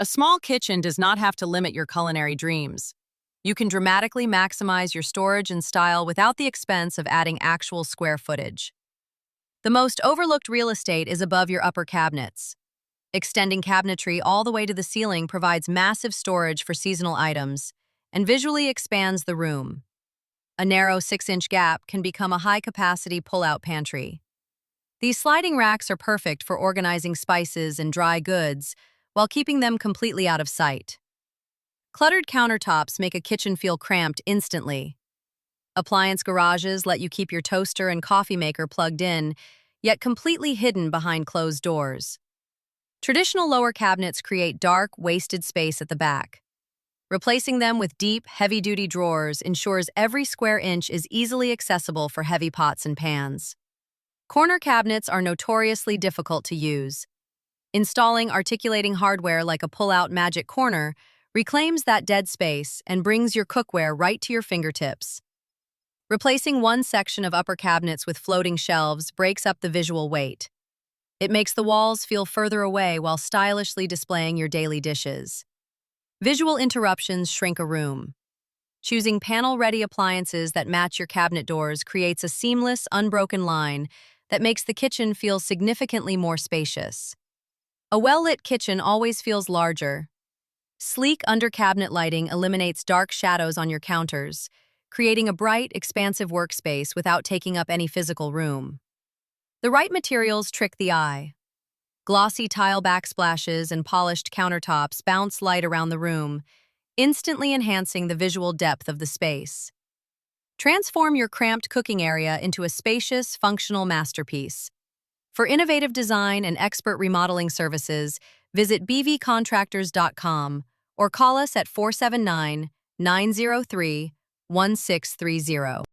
A small kitchen does not have to limit your culinary dreams. You can dramatically maximize your storage and style without the expense of adding actual square footage. The most overlooked real estate is above your upper cabinets. Extending cabinetry all the way to the ceiling provides massive storage for seasonal items and visually expands the room. A narrow 6-inch gap can become a high-capacity pull-out pantry. These sliding racks are perfect for organizing spices and dry goods while keeping them completely out of sight. Cluttered countertops make a kitchen feel cramped instantly. Appliance garages let you keep your toaster and coffee maker plugged in, yet completely hidden behind closed doors. Traditional lower cabinets create dark, wasted space at the back. Replacing them with deep, heavy-duty drawers ensures every square inch is easily accessible for heavy pots and pans. Corner cabinets are notoriously difficult to use. Installing articulating hardware like a pull-out magic corner reclaims that dead space and brings your cookware right to your fingertips. Replacing one section of upper cabinets with floating shelves breaks up the visual weight. It makes the walls feel further away while stylishly displaying your daily dishes. Visual interruptions shrink a room. Choosing panel-ready appliances that match your cabinet doors creates a seamless, unbroken line that makes the kitchen feel significantly more spacious. A well-lit kitchen always feels larger. Sleek under-cabinet lighting eliminates dark shadows on your counters, creating a bright, expansive workspace without taking up any physical room. The right materials trick the eye. Glossy tile backsplashes and polished countertops bounce light around the room, instantly enhancing the visual depth of the space. Transform your cramped cooking area into a spacious, functional masterpiece. For innovative design and expert remodeling services, visit bvcontractors.com or call us at 479-903-1630.